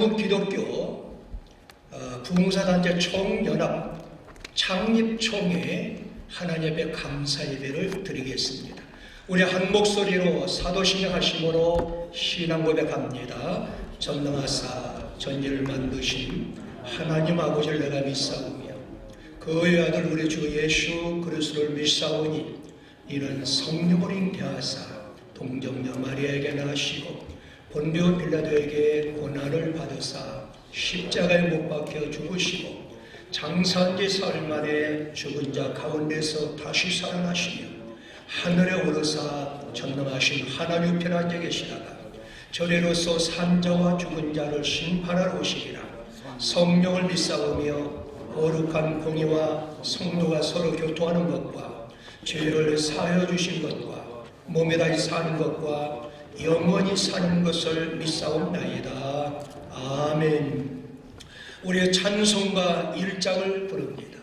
한국기독교 부흥사단체 총연합 창립총회 하나님 앞에 감사 예배를 드리겠습니다. 우리 한 목소리로 사도신경 하심으로 신앙 고백합니다. 전능하사 전지를 만드신 하나님 아버지를 내가 믿사오며 그의 아들 우리 주 예수 그리스도를 믿사오니 이는 성령을 잉태하사 동정녀 마리아에게 나시고 본디오 빌라도에게 고난을 받으사 십자가에 못 박혀 죽으시고 장사한 지 사흘 만에 죽은 자 가운데서 다시 살아나시며 하늘에 오르사 전능하신 하나님 우편에 앉아 계시다가 저리로서 산자와 죽은 자를 심판하러 오시리라. 성령을 믿사오며 거룩한 공의와 성도가 서로 교통하는 것과 죄를 사하여 주신 것과 몸에 다시 사는 것과 영원히 사는 것을 믿사옵나이다. 아멘. 우리의 찬송가 1장을 부릅니다.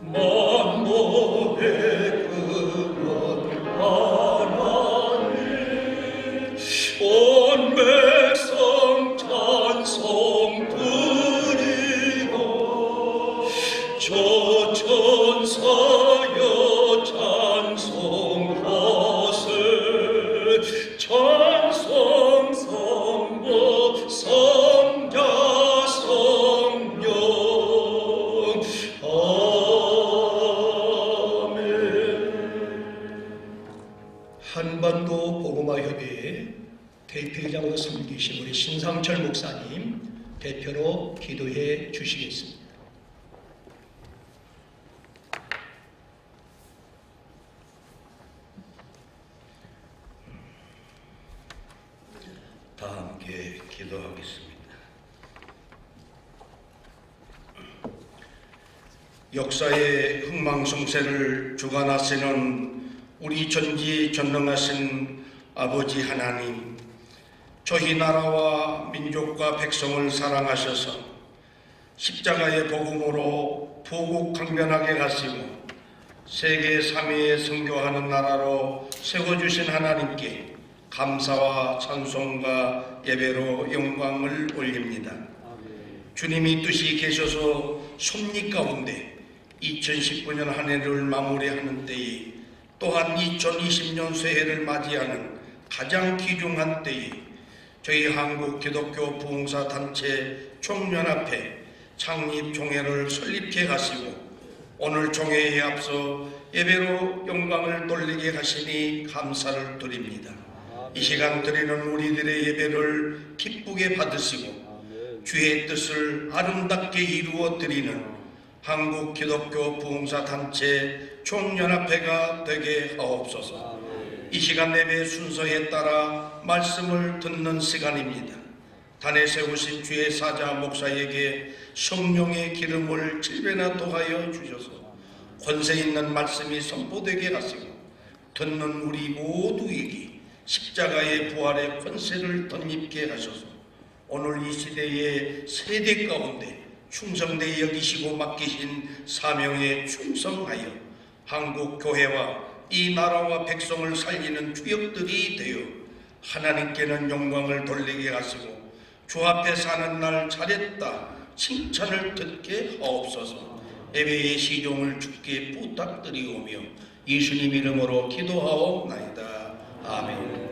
만복의 근원 하나님 온 백성 찬송 드리고 조천사여 찬송하세 찬송 성모 성자 성령 한반도 복음화협의회 대표이장으로 섬기신 우리 신상철 목사님 대표로 기도해 주시겠습니다. 다 함께 기도하겠습니다. 역사의 흥망성쇠를 주관하시는 우리 전지전능하신 아버지 하나님, 저희 나라와 민족과 백성을 사랑하셔서 십자가의 복음으로 부국강변하게 하시고 세계 3위에 선교하는 나라로 세워주신 하나님께 감사와 찬송과 예배로 영광을 올립니다. 주님이 뜻이 계셔서 섭리 가운데 2019년 한 해를 마무리하는 때에 또한 2020년 새해를 맞이하는 가장 귀중한 때에 저희 한국 기독교 부흥사 단체 총연합회 창립총회를 설립해 가시고 오늘 총회에 앞서 예배로 영광을 돌리게 하시니 감사를 드립니다. 이 시간 드리는 우리들의 예배를 기쁘게 받으시고 주의 뜻을 아름답게 이루어 드리는 한국 기독교 부흥사 단체 총연합회가 되게 하옵소서. 이 시간 예배 순서에 따라 말씀을 듣는 시간입니다. 단에 세우신 주의 사자 목사에게 성령의 기름을 7배나 더하여 주셔서 권세 있는 말씀이 선포되게 하시고 듣는 우리 모두에게 십자가의 부활의 권세를 덧입게 하셔서 오늘 이 시대의 세대 가운데 충성되이 여기시고 맡기신 사명에 충성하여 한국 교회와 이 나라와 백성을 살리는 주역들이 되어 하나님께는 영광을 돌리게 하시고 주 앞에 사는 날 잘했다 칭찬을 듣게 하옵소서. 예배의 시종을 주께 부탁드리오며 예수님 이름으로 기도하옵나이다. 아멘.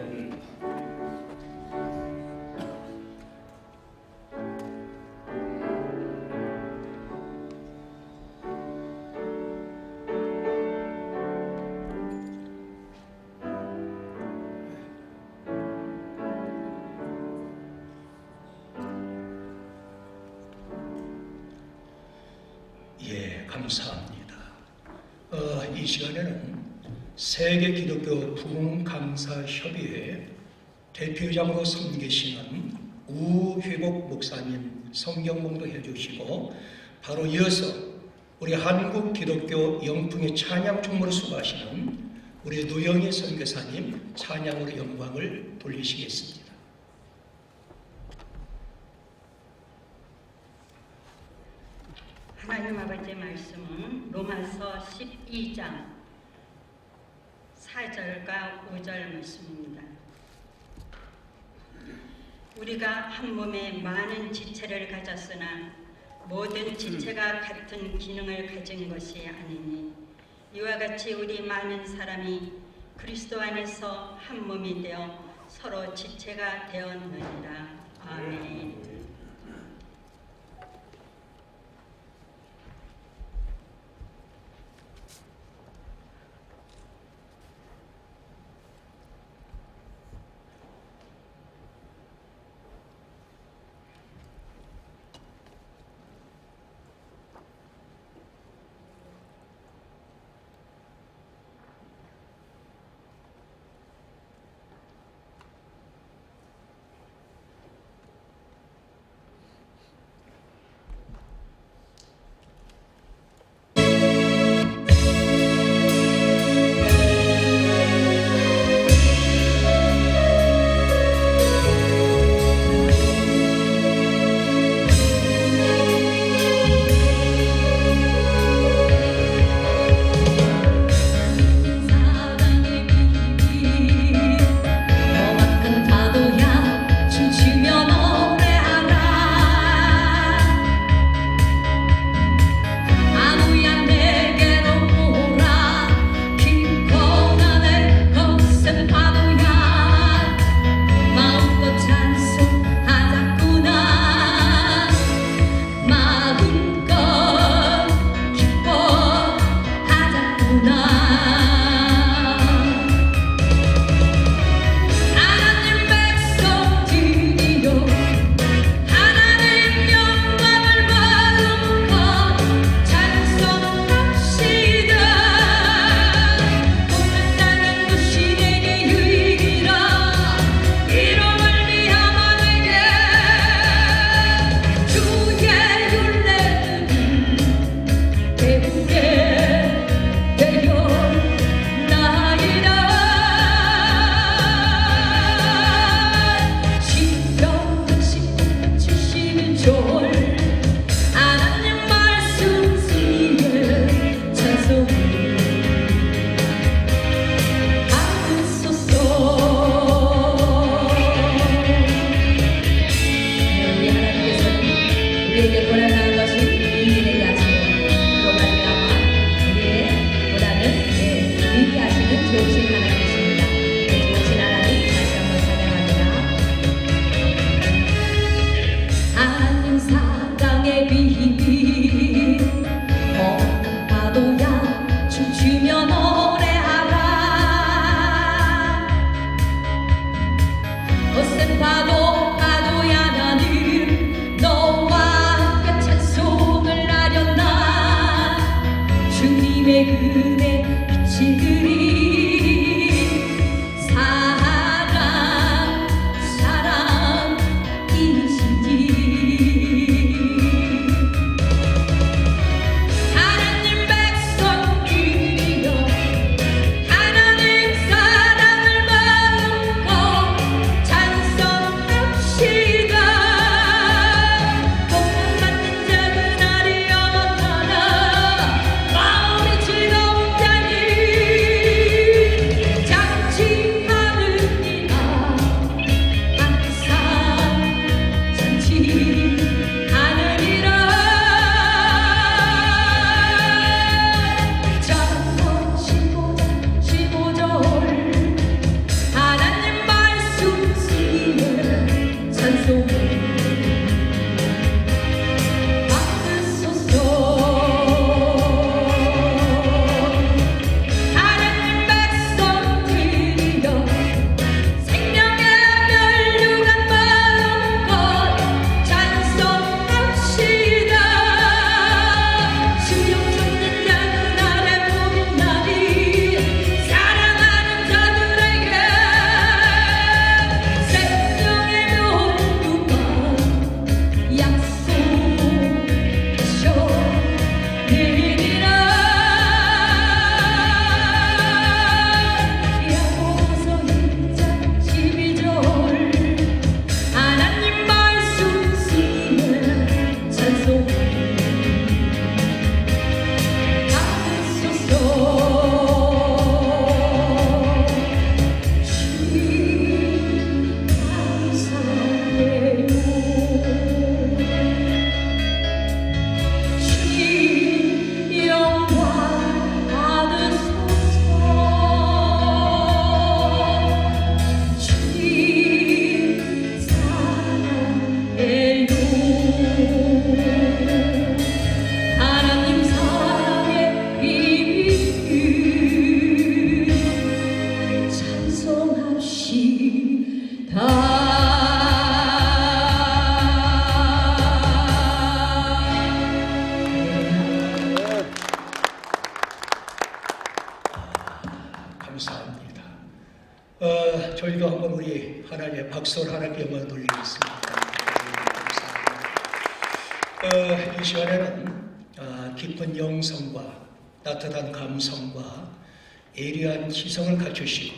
감사합니다. 이 시간에는 세계 기독교 부흥강사협의회 대표장으로 섬기시는 우회복 목사님 성경 봉독해 주시고 바로 이어서 우리 한국 기독교 영풍의 찬양 총무로 수고하시는 우리 노영희 선교사님 찬양으로 영광을 돌리시겠습니다. 하나님 아버지의 말씀은 로마서 12장 4절과 5절 말씀입니다. 우리가 한 몸에 많은 지체를 가졌으나 모든 지체가 같은 기능을 가진 것이 아니니 이와 같이 우리 많은 사람이 그리스도 안에서 한 몸이 되어 서로 지체가 되었느니라. 아멘. 박수를 하나님께 영광을 돌리겠습니다. 이 시간에는 깊은 영성과 따뜻한 감성과 예리한 지성을 갖추시고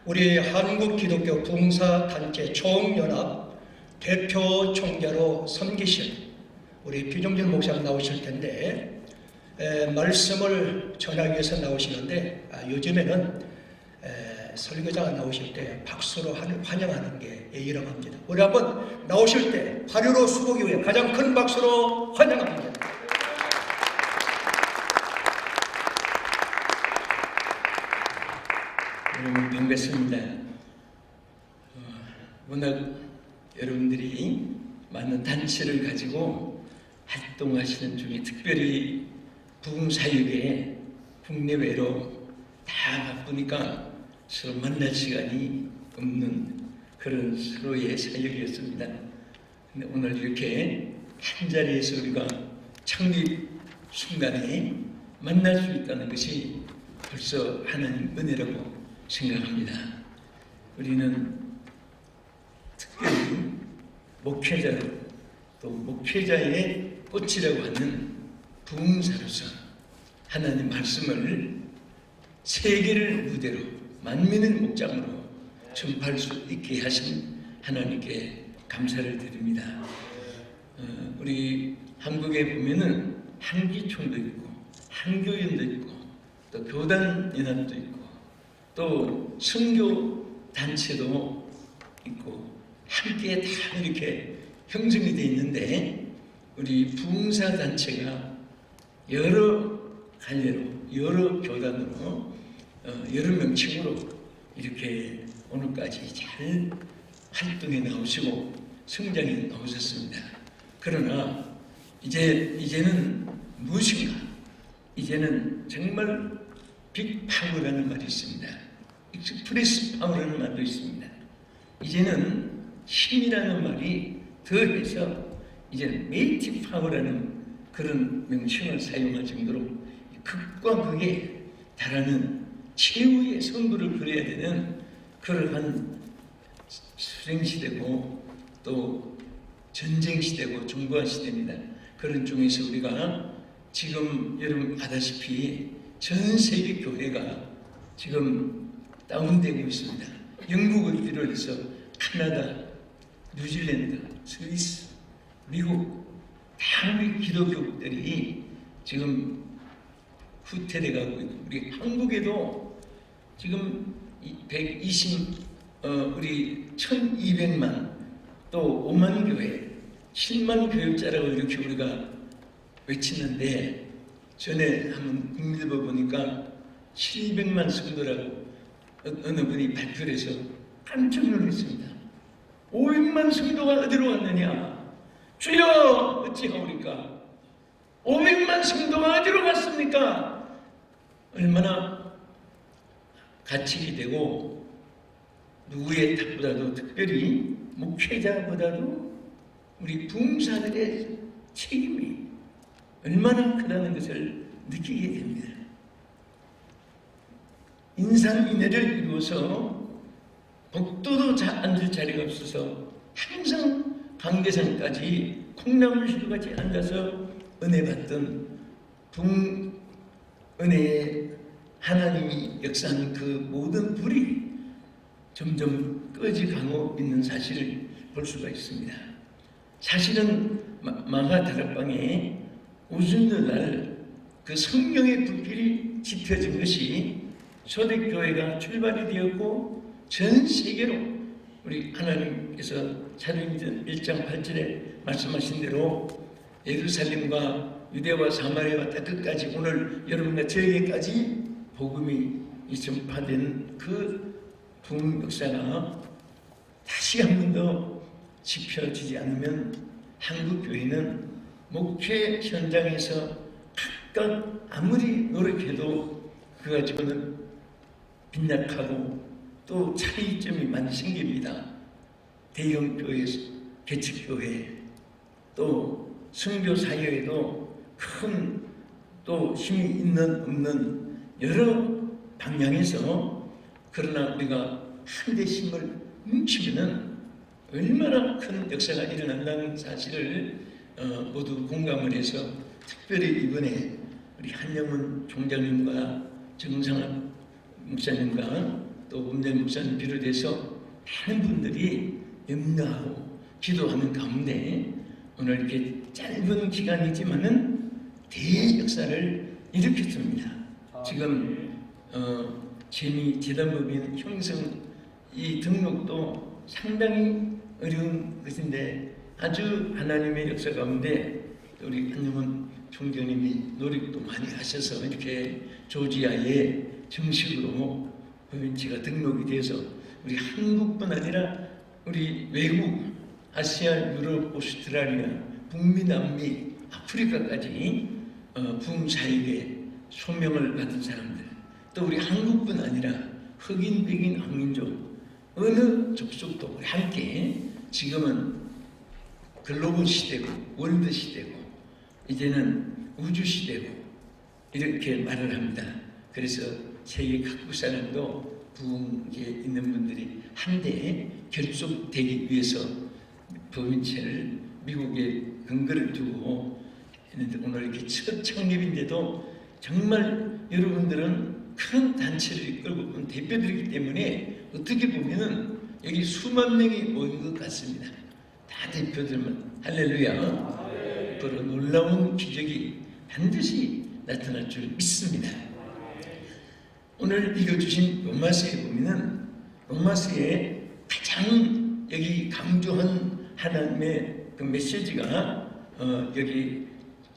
우리 한국 기독교 봉사단체 총연합 대표 총재로 섬기신 우리 비종진 목사님 나오실 텐데 말씀을 전하기 위해서 나오시는데 요즘에는 설교자가 나오실 때 박수로 환영하는 게 예의라고 합니다. 우리 한번 나오실 때 화려로 수고기 위해 가장 큰 박수로 환영합니다. 여러분 반갑습니다. 워낙 여러분들이 많은 단체를 가지고 활동하시는 중에 특별히 부흥사역에 국내외로 다 바쁘니까 서로 만날 시간이 없는 그런 서로의 사역이었습니다. 근데 오늘 이렇게 한 자리에서 우리가 창립 순간에 만날 수 있다는 것이 벌써 하나님 은혜라고 생각합니다. 우리는 특별히 목회자로 또 목회자의 꽃이라고 하는 부흥사로서 하나님 말씀을 세계를 무대로 만민의 목장으로 전파할 수 있게 하신 하나님께 감사를 드립니다. 우리 한국에 보면은 한기총도 있고 한교연도 있고 또 교단연합도 있고 또 선교 단체도 있고 함께 다 이렇게 형성이 되어 있는데 우리 부흥사 단체가 여러 갈래로 여러 교단으로 여러 명칭으로 이렇게 오늘까지 잘 활동해 나오시고 성장해 나오셨습니다. 그러나 이제는 무엇인가? 이제는 정말 빅 파워라는 말이 있습니다. 익스프레스 파워라는 말도 있습니다. 이제는 힘이라는 말이 더해서 이제는 메이티브 파워라는 그런 명칭을 사용할 정도로 극과 극에 달하는 최후의 선물을 그려야 되는 그러한 수행시대고 또 전쟁시대고 중고한 시대입니다. 그런 중에서 우리가 지금 여러분 아다시피 전 세계 교회가 지금 다운되고 있습니다. 영국을 비롯해서 카나다, 뉴질랜드, 스위스, 미국 다 우리 기독교들이 지금 후퇴돼 가고 있고 우리 한국에도 지금 120 1200만 또 5만 교회 7만 교육자라고 이렇게 우리가 외치는데 전에 한번 국민일보 보니까 700만 성도라고 어느 분이 발표를 해서 깜짝 놀랐습니다. 500만 성도가 어디로 갔느냐? 주여 어찌하오리까? 500만 성도가 어디로 갔습니까? 얼마나 가치가 되고 누구의 탓보다도 특별히 목회자보다도 우리 부흥사들의 책임이 얼마나 크다는 것을 느끼게 됩니다. 인산인해를 이루어서 복도도 앉을 자리가 없어서 항상 관계상까지 콩나물실같이 앉아서 은혜 받던 은혜의 하나님이 역사하는 그 모든 불이 점점 꺼져가고 있는 사실을 볼 수가 있습니다. 사실은 마가 다락방에 오순절날 그 성령의 불길이 짙어진 것이 초대교회가 출발이 되었고 전 세계로 우리 하나님께서 사도행전 1장 8절에 말씀하신 대로 예루살렘과 유대와 사마리아와 다 끝까지 오늘 여러분과 저에게까지 복음이 전파된 그 부흥 역사가 다시 한 번 더 지켜지지 않으면 한국 교회는 목회 현장에서 각각 아무리 노력해도 그 가지고는 빈약하고 또 차이점이 많이 생깁니다. 대형 교회, 개척교회, 또 선교 사역에도 큰 또 힘이 있는 없는 여러 방향에서 그러나 우리가 한대 힘을 뭉치면은 얼마나 큰 역사가 일어난다는 사실을 모두 공감을 해서 특별히 이번에 우리 한영훈 총장님과 정상학 목사님과 또 음대 목사님 비롯해서 많은 분들이 염려하고 기도하는 가운데 오늘 이렇게 짧은 기간이지만은 대역사를 일으켰습니다. 지금 재단법인 형성 이 등록도 상당히 어려운 것인데 아주 하나님의 역사 가운데 우리 한영훈 총장님이 노력도 많이 하셔서 이렇게 조지아에 정식으로 법인체가 등록이 돼서 우리 한국뿐 아니라 우리 외국 아시아, 유럽, 오스트라리아, 북미, 남미, 아프리카까지 부흥사역에 소명을 받은 사람들 또 우리 한국뿐 아니라 흑인, 백인, 황민족 어느 족속도 함께 지금은 글로벌 시대고 월드 시대고 이제는 우주 시대고 이렇게 말을 합니다. 그래서 세계 각국 사람도 부흥에 있는 분들이 한데 결속되기 위해서 법인체를 미국에 근거를 두고 했는데 오늘 이렇게 첫 창립인데도 정말 여러분들은 큰 단체를 이끌고 대표들이기 때문에 어떻게 보면은 여기 수만 명이 모인 것 같습니다. 다 대표들만 할렐루야. 앞으로 놀라운 기적이 반드시 나타날 줄 믿습니다. 오늘 읽어주신 로마서에 보면은 로마서에 가장 여기 강조한 하나님의 그 메시지가 여기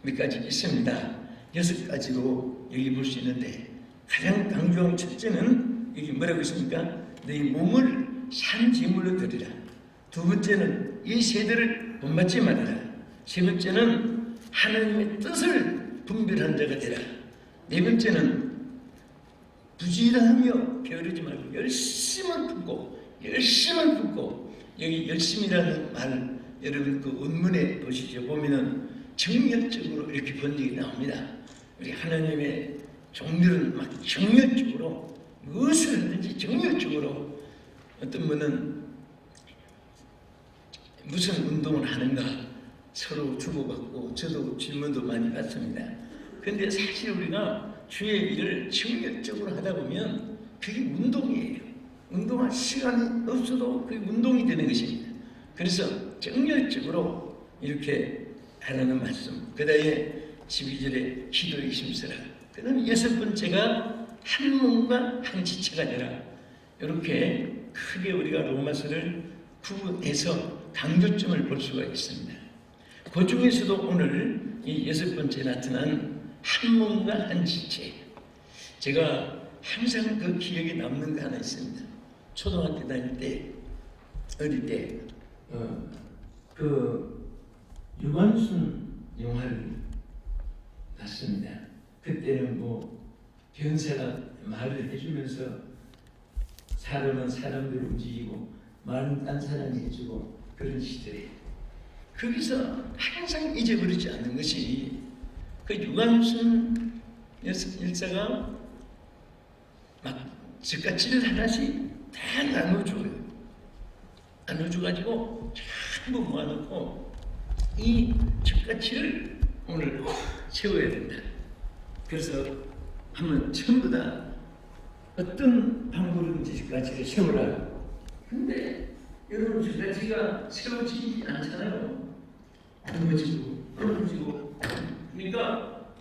몇 가지 있습니다. 6가지로 여기 볼 수 있는데 가장 강조한 첫째는 여기 뭐라고 있습니까? 너희 몸을 산 제물로 드리라. 두 번째는 이 세대를 본받지 말아라. 세 번째는 하나님의 뜻을 분별한 자가 되라. 네 번째는 부지런하며 게으르지 말고 열심을 품고 여기 열심이라는 말 여러분 그 원문에 보시죠. 보면은 정열적으로 이렇게 번역이 나옵니다. 우리 하나님의 종류는 막 정열적으로 무엇을 하든지 정열적으로 어떤 분은 무슨 운동을 하는가 서로 주고받고 저도 질문도 많이 받습니다. 그런데 사실 우리가 주의 일을 정열적으로 하다 보면 그게 운동이에요. 운동할 시간이 없어도 그게 운동이 되는 것입니다. 그래서 정열적으로 이렇게 하라는 말씀. 그 다음에 12절에 기도에 힘쓰라. 그 다음에 6번째가 한 몸과 한 지체가 되라. 이렇게 크게 우리가 로마서를 구분해서 강조점을 볼 수가 있습니다. 그 중에서도 오늘 이 6번째 나타난 한 몸과 한 지체. 제가 항상 그 기억에 남는 거 하나 있습니다. 초등학교 다닐 때, 어릴 때, 그 유관순 영화를 봤습니다. 그때는 뭐 변사가 말을 해주면서 사람은 사람들 움직이고 말은 딴 사람이 해주고 그런 시절에 거기서 항상 잊어버리지 않는 것이 그 유관순 일사가 막 젓가락을 하나씩 다 나눠줘요. 나눠줘가지고 전부 모아놓고 이 젓가락을 오늘 세워야 된다. 그래서 한번 전부 다 어떤 방법으로든지 젓가락을 세우라. 근데 여러분 젓가락가 세워지지 않잖아요. 넘어지고 그러니까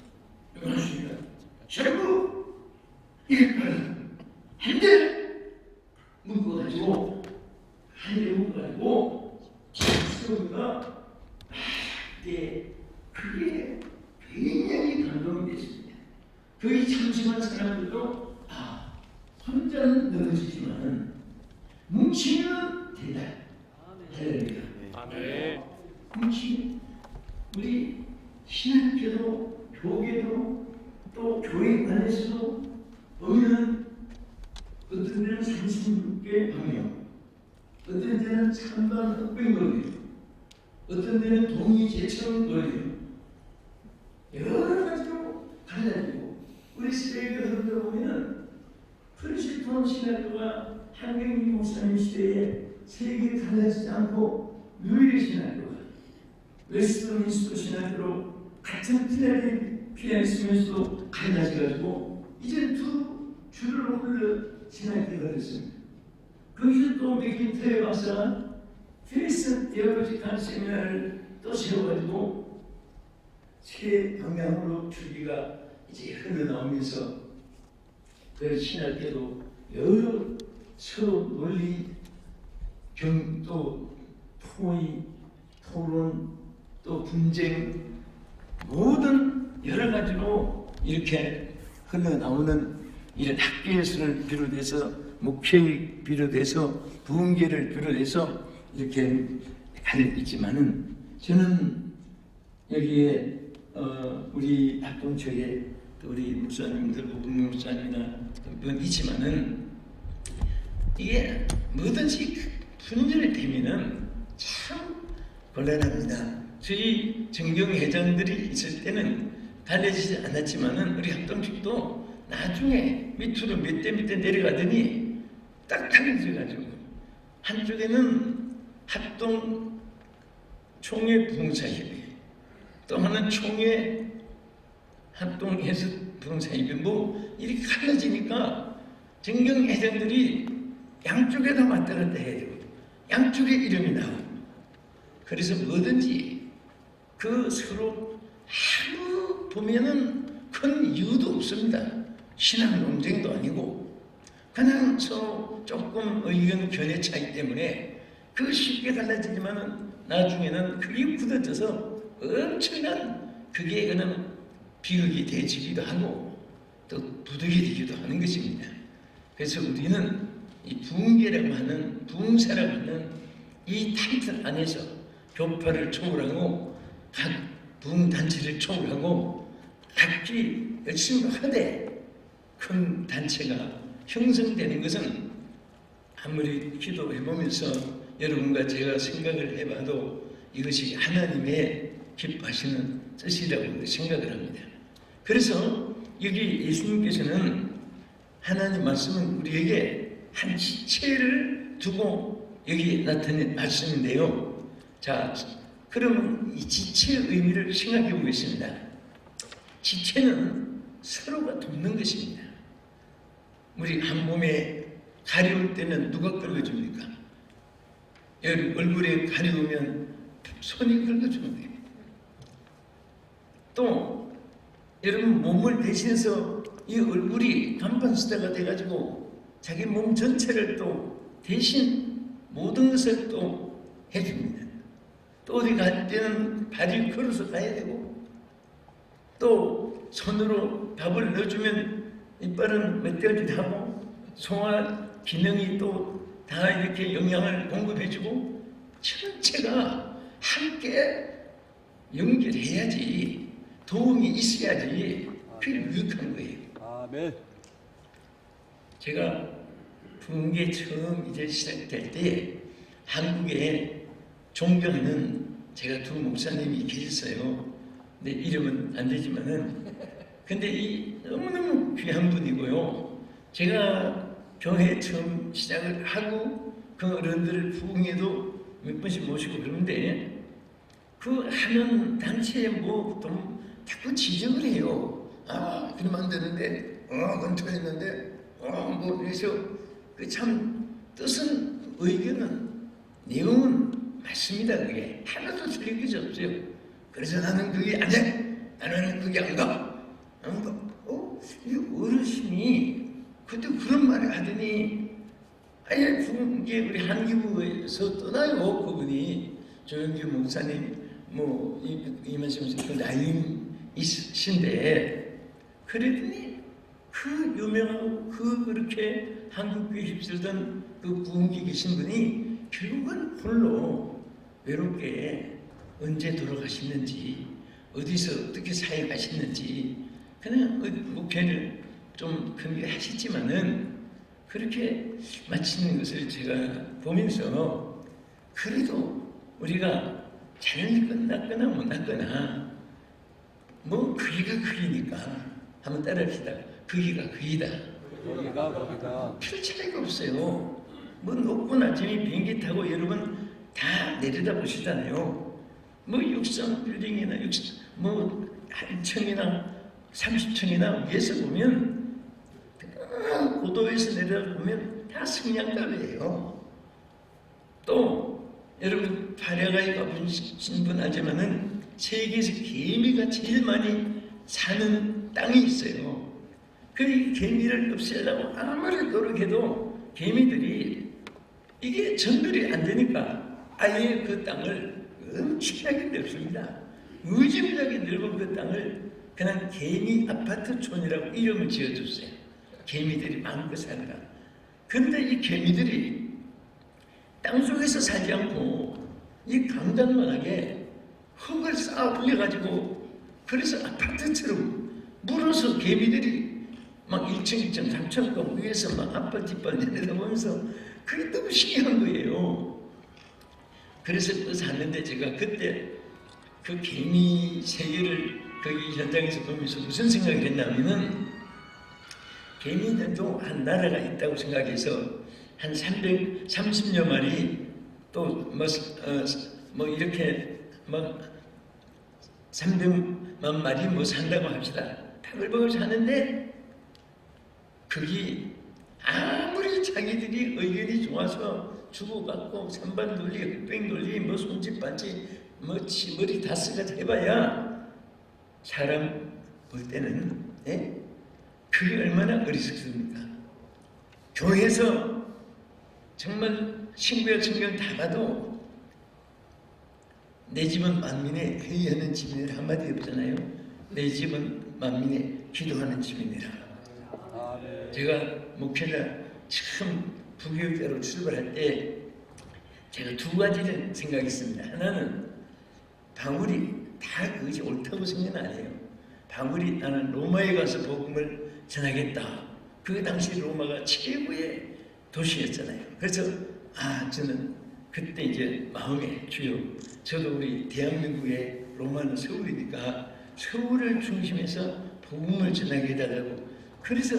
유관순이가 전부 이걸 한대 묶어가지고 세우니까 그게 굉장히 감동이 됐습니다. 거의 참심한 사람들도 혼자는 넘어지지만 뭉치면 된다. 할렐루야. 아멘. 뭉치 우리 신학교도 교계도 또 교회 안에서도 보면 어떤 데는 36개 방역, 어떤 데는 찬반 흑백 논리, 어떤 데는 동의제청 논리 여러 가지로 갈라지고 우리 세계에 흘러보면 프리시톤 신학교가 한경희 목사님 시대에 세계 달라지지 않고 유일의 신학교가 웨스트민스터 신학교로 같은 필리아에 있으면서도 갈라져가지고 이제 두 줄을 흘러 신학교가 됐습니다. 거기서 또 맥킨테일 박사가 페이스 테올로지컬 세미나를 또 세워가지고 세 방향으로 줄기가 이제 흘러나오면서 그 신학계도 여러 서로 논리, 또 토의, 토론, 또 분쟁 모든 여러 가지로 이렇게 흘러나오는 이런 학교에서를 비롯해서 목회를 비롯해서 부흥계를 비롯해서 이렇게 가르치지만은 저는 여기에 우리 합동처에 또 우리 목사님들, 오분 목사님이나 분 있지만은 이게 뭐든지 분열되면은 참 곤란합니다. 저희 정경회장들이 있을 때는 달라지지 않았지만은 우리 합동측도 나중에 밑으로 몇 대 내려가더니 딱 달라져가지고 한쪽에는 합동 총회 부흥사협의 또 하나는 총회 합동해서 부흥사협의 뭐 이렇게 갈라지니까 정경회장들이 양쪽에다 왔다 갔다 해야 되고 양쪽에 이름이 나오고 그래서 뭐든지 그 서로 아무 보면은 큰 이유도 없습니다. 신앙 논쟁도 아니고 그냥 서로 조금 의견 견해 차이 때문에 그 쉽게 달라지지만은 나중에는 그게 굳어져서 엄청난 그게 그는 비극이 되지기도 하고 또 부득이 되기도 하는 것입니다. 그래서 우리는 이 부흥계라고 하는 부흥사라고 하는 이 타이틀 안에서 교파를 초월하고 각 부흥단체를 초월하고 각기 열심히 하되 큰 단체가 형성되는 것은 아무리 기도해보면서 여러분과 제가 생각을 해봐도 이것이 하나님의 기뻐하시는 뜻이라고 생각을 합니다. 그래서 여기 예수님께서는 하나님 말씀은 우리에게 한 지체를 두고 여기 나타낸 말씀인데요. 자, 그러면 이 지체의 의미를 생각해 보겠습니다. 지체는 서로가 돕는 것입니다. 우리 한 몸에 가려울 때는 누가 긁어줍니까? 얼굴에 가려우면 손이 긁어주는 거예요. 또 여러분 몸을 대신해서 이 얼굴이 간판수다가 돼가지고 자기 몸 전체를 또 대신 모든 것을 또 해줍니다. 또 어디 갈 때는 발을 걸어서 가야 되고 또 손으로 밥을 넣어주면 이빨은 멧돼지 하고 소화 기능이 또 다 이렇게 영양을 공급해주고 전체가 함께 연결해야지 도움이 있어야지 그게 유익한 거예요. 아멘. 제가 부흥회 처음 이제 시작될 때 한국에 존경하는 제가 두 목사님이 계셨어요. 근데 이름은 안 되지만은 근데 이 너무너무 귀한 분이고요. 제가 교회 처음 시작을 하고 그 어른들을 부흥회도 몇 번씩 모시고 그러는데 그 하는 단체에 뭐 자꾸 지적을 해요. 아, 그러면 안 되는데, 건투했는데, 뭐, 그래서 그 참 뜻은 의견은 내용은 맞습니다. 그게 하나도 틀린 것이 없어요. 그래서 나는 그게 안 돼. 나는 그게 안 가. 안 가. 이 어르신이 그때 그런 말을 하더니 아예 부흥회 우리 한기부에서 떠나요. 그분이 조영규 목사님 뭐 이 말씀에서 그 나이이신데 그랬더니 그 유명하고 그 그렇게 한국교회 휩쓸던 그 부흥회 계신 분이 결국은 홀로 외롭게 언제 돌아가셨는지 어디서 어떻게 사역하셨는지 그냥 목회를 좀 크게 하셨지만은 그렇게 마치는 것을 제가 보면서 그래도 우리가 잘 끝났거나 못 났거나 뭐 그이가 그이니까 한번 따라합시다. 그이가 그이다. 거기가 별 차이가 없어요. 뭐 높고 낮음이 비행기 타고 여러분 다 내려다 보시잖아요. 뭐 6성 빌딩이나 뭐 1층이나 30층이나 위에서 보면 고도에서 내려다 보면 다 승냥갑이에요. 또 여러분 파리아가에 가보신 분 알지만은 세계에서 개미가 제일 많이 사는 땅이 있어요. 그 개미를 없애려고 아무리 노력해도 개미들이 이게 전멸이 안 되니까 아예 그 땅을 엄청나게 넓습니다. 무지무지하게 넓은 그 땅을 그냥 개미 아파트촌이라고 이름을 지어줬어요. 개미들이 마음껏 살더라. 근데 이 개미들이 땅속에서 살지 않고 이 강단만하게 흙을 쌓아 올려가지고 그래서 아파트처럼 물어서 개미들이 막 1층, 2층, 3층 위에서 막 앞발 뒷발 내려다보면서 그게 너무 신기한 거예요. 그래서 또 샀는데 제가 그때 그 개미 세계를 거기 현장에서 보면서 무슨 생각을 했냐면은 개미들도 한 나라가 있다고 생각해서 한 330여 마리 또 뭐 이렇게 뭐 300만 마리 뭐 산다고 합시다. 바글바글 사는데 거기 아무리 자기들이 의견이 좋아서 주고받고 선반 돌리, 흑백 돌리, 뭐 손짓 반지, 뭐 머리 다 쓰가 해봐야 사람 볼 때는 그게 얼마나 어리석습니까? 교회에서 정말 신구약 성경 다 봐도 내 집은 만민의 회의하는 집이니라 한마디 없잖아요. 내 집은 만민의 기도하는 집이니라. 제가 목회자 처음 부교육자로 출발할 때 제가 두 가지를 생각했습니다. 하나는 바울이 다 그것이 옳다고 생각은 안 해요. 바울이 나는 로마에 가서 복음을 전하겠다. 그 당시 로마가 최고의 도시였잖아요. 그래서 저는 그때 이제 마음에 주요 저도 우리 대한민국의 로마는 서울이니까 서울을 중심해서 복음을 전하게 해달라고 그래서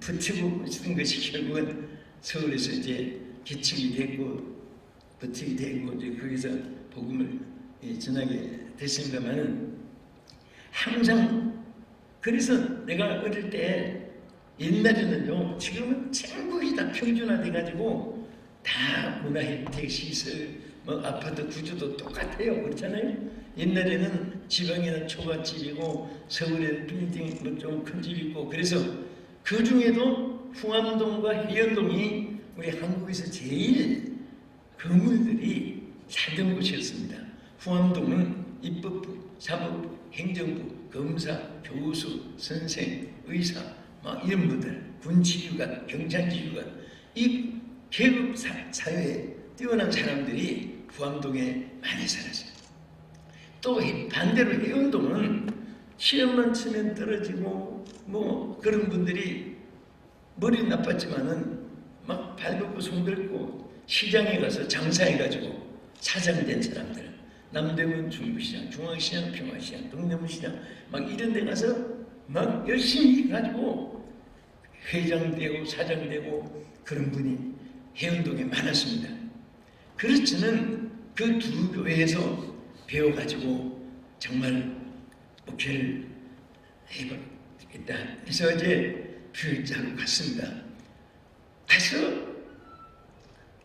버티고 쓴 것이 결국은 서울에서 이제 기축이 되고 버티게 되고 이제 거기서 복음을 전하게 됐습니다만은 항상 그래서 내가 어릴 때 옛날에는요 지금은 전국이 다 평준화돼가지고 다 문화혜택 시설 뭐 아파트 구조도 똑같아요. 그렇잖아요. 옛날에는 지방에는 초가집이고 서울에는 빌딩 뭐 좀 큰 집 있고 그래서 그 중에도 후암동과 해연동이 우리 한국에서 제일 건물들이 살던 곳이었습니다. 후암동은 입법부, 사법부, 행정부, 검사, 교수, 선생, 의사 막 이런 분들 군지휘관, 경찰지휘관 이 계급 사회에 뛰어난 사람들이 후암동에 많이 살았어요. 또 반대로 해운동은 시험만 치면 떨어지고 뭐 그런 분들이 머리 나빴지만은 막 발벗고 손들고 시장에 가서 장사해가지고 사장된 사람들 남대문 중부시장, 중앙시장, 평화시장, 동대문시장 막 이런 데 가서 막 열심히 해가지고 회장되고 사장되고 그런 분이 해운동에 많았습니다. 그렇지는 그 두 교회에서 배워가지고 정말 목회를 해보겠다 해서 이제 교육자로 갔습니다. 가서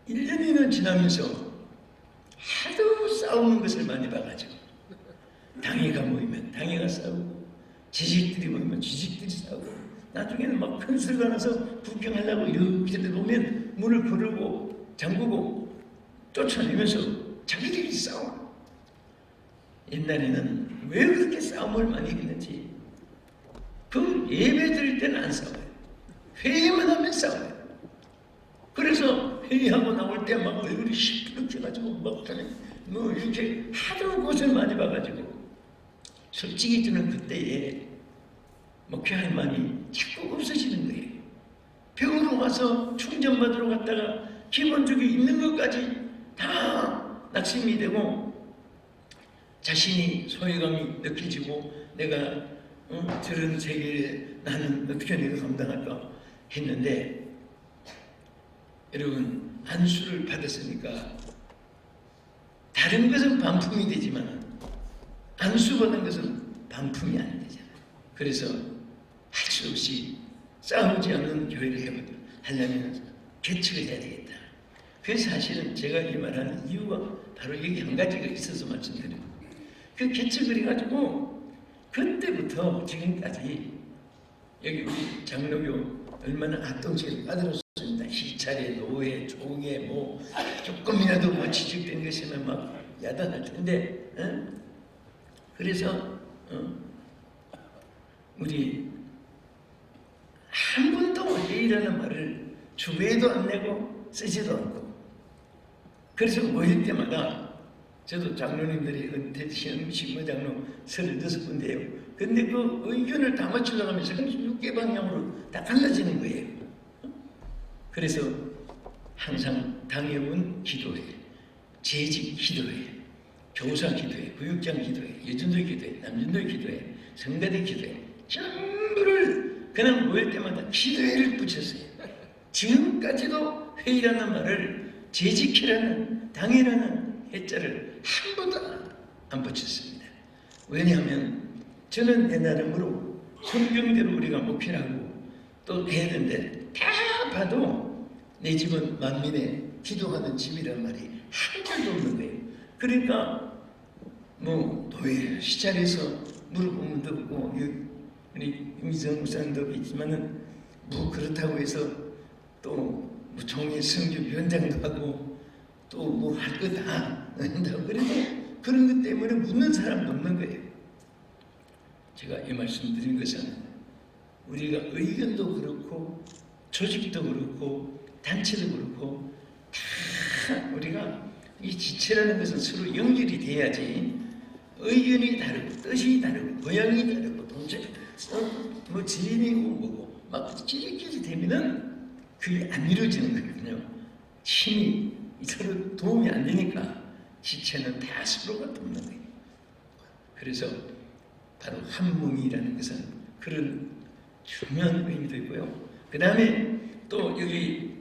1년이나 지나면서 하도 싸우는 것을 많이 봐가지고 당회가 모이면 당회가 싸우고 지식들이 모이면 지식들이 싸우고 나중에는 막 큰 소리가 나서 구경하려고 이렇게 보면 문을 거르고 잠그고 쫓아내면서 자기들이 싸워. 옛날에는 왜 그렇게 싸움을 많이 했는지 그 예배 드릴 때는 안 싸워요. 회의만 하면 싸워요. 그래서 회의하고 나올 때 막 얼굴이 시뻘겋게 가지고 막 뭐 이렇게 하도 것을 많이 봐가지고 솔직히 저는 그때에 목회할 마음이 자꾸 없어지는 거예요. 병으로 와서 충전받으러 갔다가 기본적으로 있는 것까지 다 낙심이 되고 자신이 소외감이 느껴지고 내가 저런 세계에 나는 어떻게 내가 감당할까 했는데 여러분 안수를 받았으니까 다른 것은 반품이 되지만 안수 받는 것은 반품이 안 되잖아요. 그래서 할 수 없이 싸우지 않는 교회를 하려면 개척을 해야 되겠다. 그래서 사실은 제가 이 말하는 이유가 바로 여기 한 가지가 있어서 말씀드려요. 그 개척을 해가지고 그때부터 지금까지 여기 우리 장로교 얼마나 악동치를 까다롭습니다. 시찰에 노예, 종에 뭐 조금이라도 뭐 지적된 것이면 막 야단할 텐데, 그래서 우리 한 번도 회의라는 말을 주배도 안 내고 쓰지도 않고, 그래서 모일 때마다 저도 장로님들이 은퇴신 신무장로 36군데예요. 근데 그 의견을 다 맞추려고 하면서 36개 방향으로 다 갈라지는 거예요. 그래서 항상 당회원 기도회, 재직 기도회, 교사 기도회, 구육장 기도회, 여전도 기도회, 남전도 기도회, 성가대 기도회 전부를 그냥 모일 때마다 기도회를 붙였어요. 지금까지도 회의라는 말을 재직이라는 당회라는 해자를 한 번도 안 붙였습니다. 왜냐하면 저는 내 나름으로 성경대로 우리가 목회하고 또 해야 되는데 다 봐도 내 집은 만민의 기도하는 집이란 말이 한 줄도 없는 거예요. 그러니까 뭐 노예 시찰에서 물어보면 듣고 우리 임희정 목사님도 있지만은 뭐 그렇다고 해서 또 뭐 종의 성교위원장도 하고 또 뭐 할 거 다 한다고 그래도 그런 것 때문에 묻는 사람도 없는 거예요. 제가 이 말씀 드린 것은 우리가 의견도 그렇고 조직도 그렇고 단체도 그렇고 다 우리가 이 지체라는 것은 서로 연결이 돼야지 의견이 다르고 뜻이 다르고 모양이 다르고 동체 뭐 지인이고 뭐고 막 찌릿찌릿 되면은 그게 안 이루어지는 거거든요. 힘이 서로 도움이 안 되니까 지체는 다 서로가 돕는 거예요. 그래서 바로 한몸이라는 것은 그런 중요한 의미도 있고요. 그 다음에 또 여기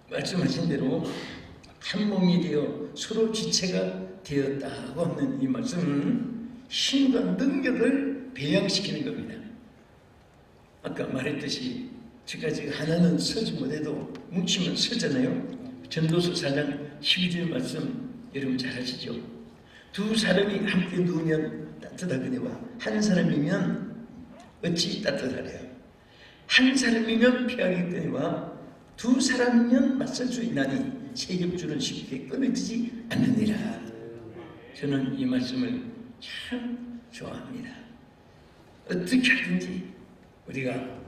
말씀하신 대로 한 몸이 되어 서로 지체가 되었다고 하는 이 말씀은 힘과 능력을 배양시키는 겁니다. 아까 말했듯이 지금까지 하나는 서지 못해도 뭉치면 서잖아요. 전도서 4장 12절 말씀 여러분 잘 아시죠? 두 사람이 함께 누우면 따뜻하거니와 한 사람이면 어찌 따뜻하랴. 한 사람이면 피하겠거니와 두 사람이면 맞설 수 있나니 세겹줄은 쉽게 끊어지지 않느니라. 저는 이 말씀을 참 좋아합니다. 어떻게 하든지 우리가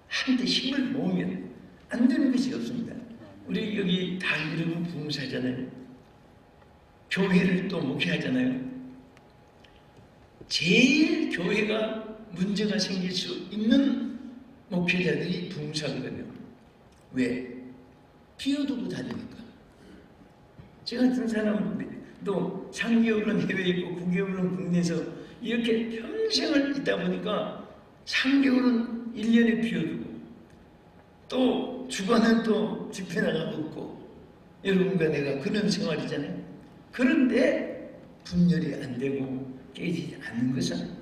한데 힘을 모으면 안 되는 것이 없습니다. 우리 여기 다 이러고 부흥사잖아요. 교회를 또 목회하잖아요. 제일 교회가 문제가 생길 수 있는 목회자들이 부흥사거든요. 왜? 비워두고 다니니까. 저 같은 사람도 3개월은 해외에 있고 9개월은 국내에서 이렇게 평생을 있다 보니까 3개월은 1년에 비워두고 또 주간은 또 집회 나가 먹고 여러분과 내가 그런 생활이잖아요. 그런데 분열이 안 되고 깨지지 않는 것은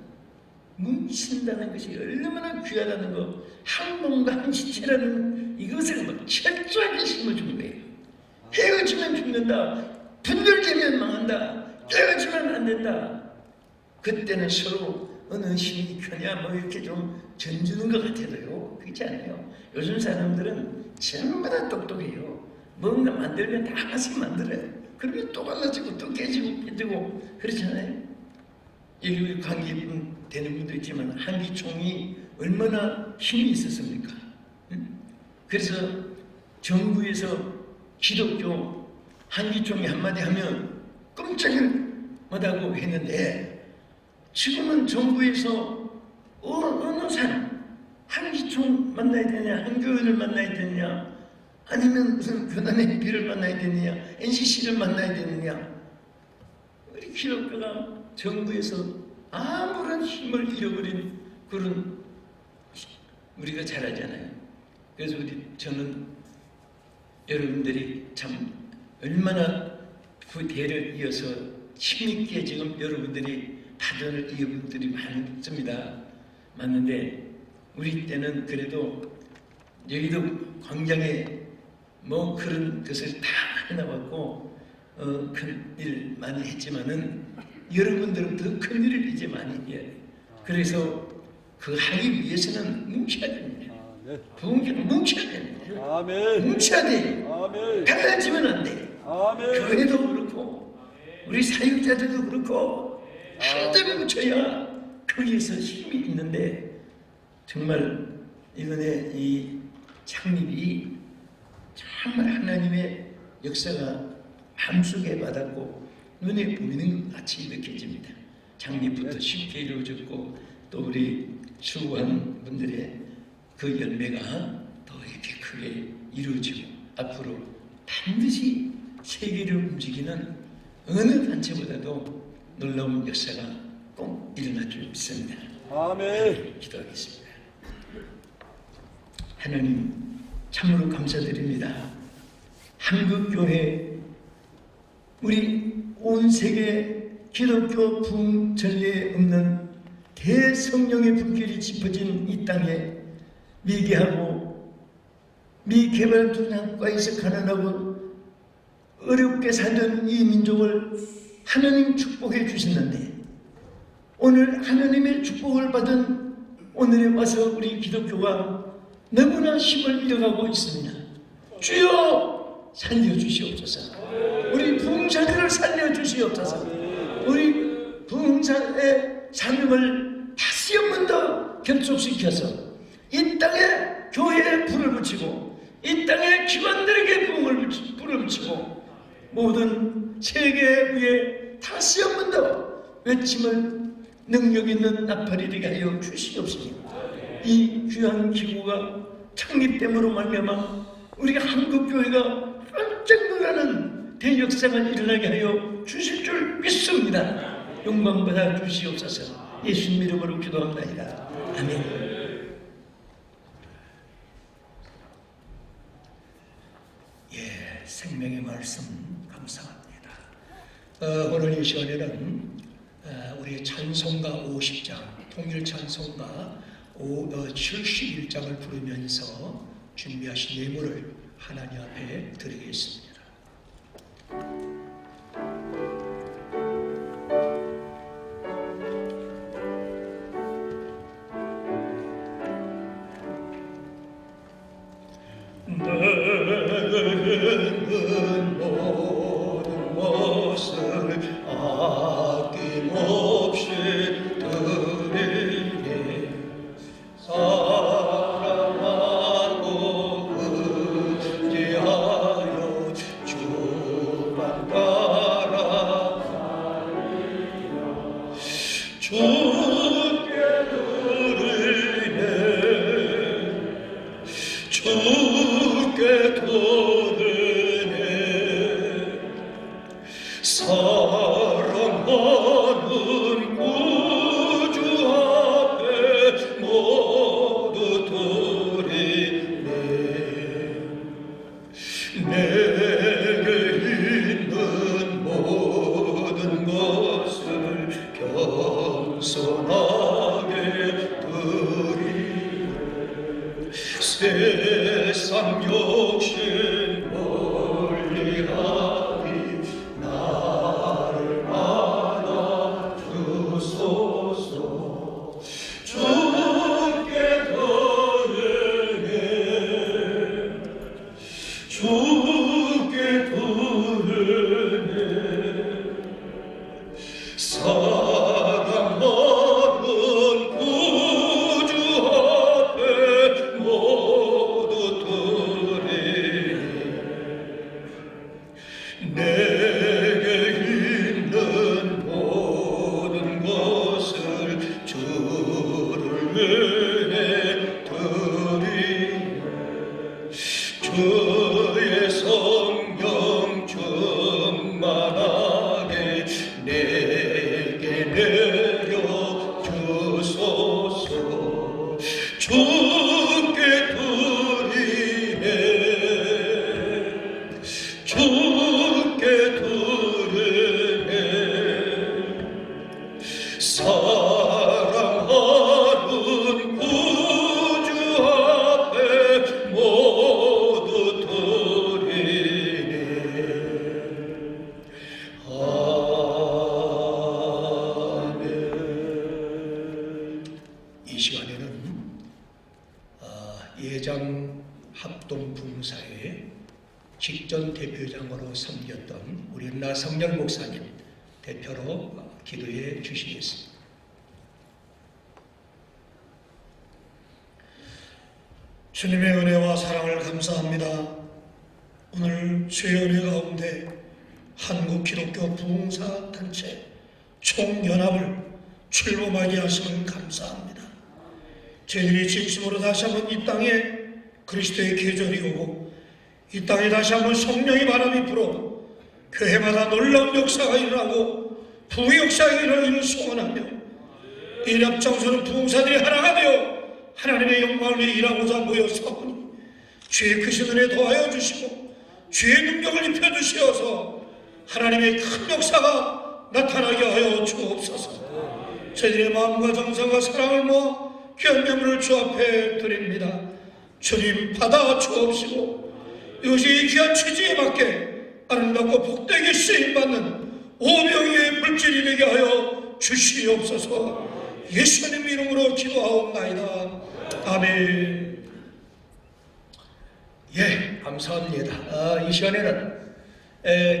뭉친다는 것이 얼마나 귀하다는 거, 한 몸과 한 지체라는 이것을 막 철저하게 심어준 거예요. 헤어지면 죽는다, 분열되면 망한다, 깨어지면 안 된다. 그때는 서로 어느 힘이 크냐 뭐 이렇게 좀 전주는 것 같아도요, 그렇지 않아요. 요즘 사람들은 전부 다 똑똑해요. 뭔가 만들면 다 하나씩 만들어요. 그러면 또 갈라지고 또 깨지고 깨지고 그렇잖아요. 여기 관계 되는 분도 있지만 한기총이 얼마나 힘이 있었습니까? 그래서 정부에서 기독교 한기총이 한마디 하면 깜짝을 못하고 했는데 지금은 정부에서 어느 사람 한기총 만나야 되냐, 한교회를 만나야 되느냐, 아니면 무슨 교단의 비를 만나야 되느냐, NCC를 만나야 되느냐, 우리 기독교가 정부에서 아무런 힘을 잃어버린 그런 우리가 잘 알잖아요. 그래서 저는 여러분들이 참 얼마나 그 대를 이어서 힘있게 지금 여러분들이 파전을 이은 분들이 많습니다. 맞는데 우리 때는 그래도 여의도 광장에 뭐 그런 것을 다 해나왔고 큰 일 많이 했지만은 여러분들은 더 큰 일을 이제 많이 해야 돼요. 그래서 그 하기 위해서는 뭉쳐야 됩니다. 부흥회는 뭉쳐야 됩니다. 아멘. 뭉쳐야 돼요. 아멘. 갈라지면 안 돼요. 아멘. 교회도 그렇고 우리 사역자들도 그렇고 하나들 뭉쳐야 거기에서 힘이 있는데 정말 이번에 이 창립이 정말 하나님의 역사가 마음속에 와닿고 눈에 보이는 것 같이 느껴집니다. 창립부터 쉽게 이루어졌고 또 우리 수고한 분들의 그 열매가 더 이렇게 크게 이루어지고 앞으로 반드시 세계를 움직이는 어느 단체보다도 놀라운 역사가 꼭 일어날 줄 믿습니다. 아멘. 기도하겠습니다. 하나님 참으로 감사드립니다. 한국교회 우리 온 세계 기독교 부흥 전례에 없는 대성령의 불길이 짚어진 이 땅에 미개하고 미개발 도상과에서 가난하고 어렵게 살던 이 민족을 하나님 축복해 주셨는데 오늘 하나님의 축복을 받은 오늘에 와서 우리 기독교가 너무나 힘을 잃어가고 있습니다. 주여 살려주시옵소서. 우리 부흥사들을 살려주시옵소서. 우리 부흥사의 사명을 다시 한 번 더 결속시켜서 이 땅에 교회에 불을 붙이고 이 땅에 기관들에게 불을 붙이고 모든 세계 위에 다시 한 번 더 외침을 능력 있는 나팔이 되게 하여 주시옵소서. 이 귀한 기구가 창립됨으로 말미암아 우리 한국교회가 깜짝 놀라는 대역사가 일어나게 하여 주실 줄 믿습니다. 영광받아 주시옵소서. 예수님 이름으로 기도합니다. 아멘. 생명의 말씀 감사합니다. 오늘 이 시간에는 우리 찬송가 50장, 통일 찬송가 71장을 부르면서 준비하신 예물을 하나님 앞에 드리겠습니다. 모든 것을 아낌없이 드리니 사랑하고 의지하여 주만 따라 주께 드리네 주께 드리네 사랑하는 구주 앞에 모두 드리네 내게 있는 모든 것을 겸손하게 드리네 세상 욕심 멀리하니 나를 받아 주소서 주께 드리네 주께 드리네 사랑하는 구주 앞에 모두 드리네 내게 있는 모든 것을 주를 위해 드리네 주의 성령 충만하게 내게 사랑하는 구주 앞에 모두 드리네. 아멘. 이 시간에는 예장 합동 봉사의 직전 대표장으로 섬겼던 우리 나성열 목사님 대표로 기도해 주시겠습니다. 주님의 은혜와 사랑을 감사합니다. 오늘 주의 은혜 가운데 한국기독교 부흥사단체 총연합을 출범하게 하심을 감사합니다. 저희들이 진심으로 다시 한번 이 땅에 그리스도의 계절이 오고 이 땅에 다시 한번 성령의 바람이 불어 교회마다 놀라운 역사가 일어나고 부역사가 일어나기를 소원하며 이 납장소는 부흥사들이 하나가 되어 하나님의 영광을 위해 일하고자 모여서오니 주의 크신 은혜 도하여 주시고 주의 능력을 입혀주시어서 하나님의 큰 역사가 나타나게 하여 주옵소서. 저희들의 마음과 정성과 사랑을 모아 귀한 예물을 주 앞에 드립니다. 주님 받아 주옵시고 이것이 귀한 취지에 맞게 아름답고 복되게 쓰임받는 오병이의 물질이 되게 하여 주시옵소서. 예수님 이름으로 기도하옵나이다. 아멘. 예, 감사합니다. 이 시간에는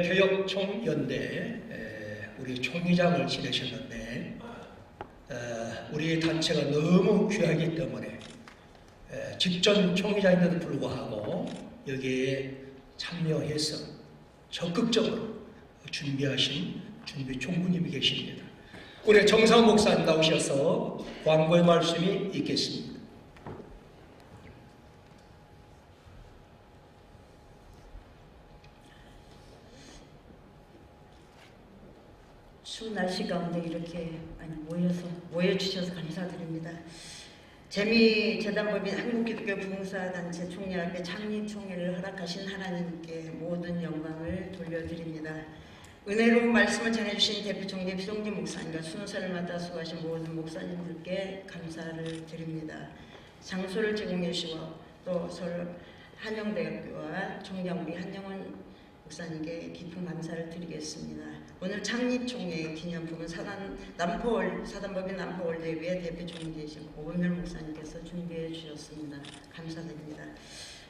교역총연대 우리 총회장을 지내셨는데 우리 단체가 너무 귀하기 때문에 직전 총회장인데도 불구하고 여기에 참여해서 적극적으로 준비하신 준비 총무님이 계십니다. 우리 정상 목사님 나오셔서 광고의 말씀이 있겠습니다. 추운 날씨 가운데 이렇게 많이 모여주셔서 감사드립니다. 재미재단법인 한국기독교 부흥사단체 총회합의 창립총회를 허락하신 하나님께 모든 영광을 돌려드립니다. 은혜로운 말씀을 전해주신 대표총리 비동진 목사님과 순서를 맡아 수고하신 모든 목사님들께 감사를 드립니다. 장소를 제공해 주시고 또 서울 한영대학교와 총장 우리 한영원 목사님께 깊은 감사를 드리겠습니다. 오늘 창립총회 기념품은 사단법인 남포월드회의 대표총리이신 고은별 목사님께서 준비해 주셨습니다. 감사드립니다.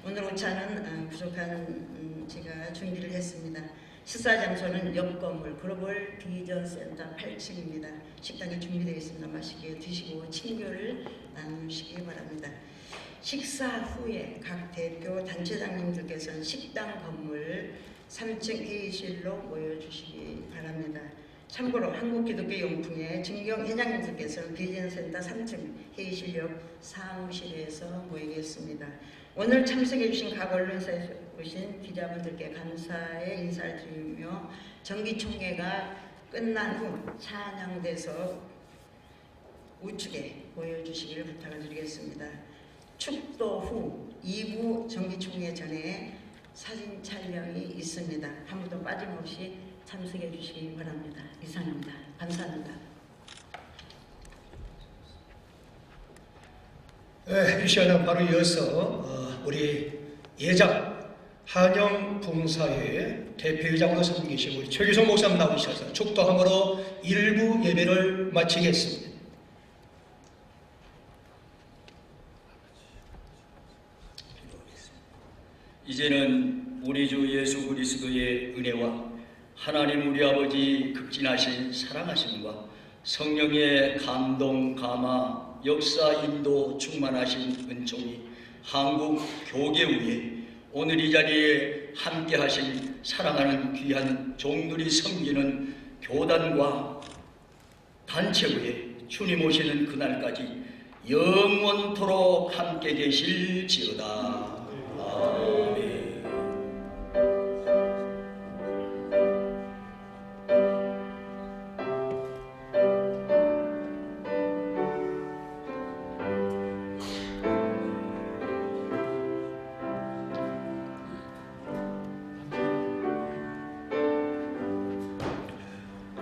오늘 오차는 부족한 제가 준비를 했습니다. 식사 장소는 옆 건물 글로벌 비전센터 8층입니다. 식당이 준비되어 있습니다. 맛있게 드시고 친교를 나누시기 바랍니다. 식사 후에 각 대표 단체장님들께서는 식당 건물 3층 회의실로 모여주시기 바랍니다. 참고로 한국기독교용풍의 증경 회장님들께서는 비전센터 3층 회의실 옆 사무실에서 모이겠습니다. 오늘 참석해주신 각 언론사에서 오신 기자분들께 감사의 인사를 드리며 정기총회가 끝난 후 찬양돼서 우측에 모여주시기를 부탁을 드리겠습니다. 축도 후 2부 정기총회 전에 사진 촬영이 있습니다. 한 분도 빠짐없이 참석해 주시기 바랍니다. 이상입니다. 감사합니다. 이 시간은 바로 이어서 우리 예장 한영 봉사회 대표회장으로 섬기시고 우리 최규성 목사님 나오셔서 축도함으로 일부 예배를 마치겠습니다. 이제는 우리 주 예수 그리스도의 은혜와 하나님 우리 아버지 극진하신 사랑하심과 성령의 감동, 감화, 역사, 인도 충만하신 은총이 한국 교계 위에 오늘 이 자리에 함께 하신 사랑하는 귀한 종들이 섬기는 교단과 단체 위에 주님 오시는 그날까지 영원토록 함께 계실지어다.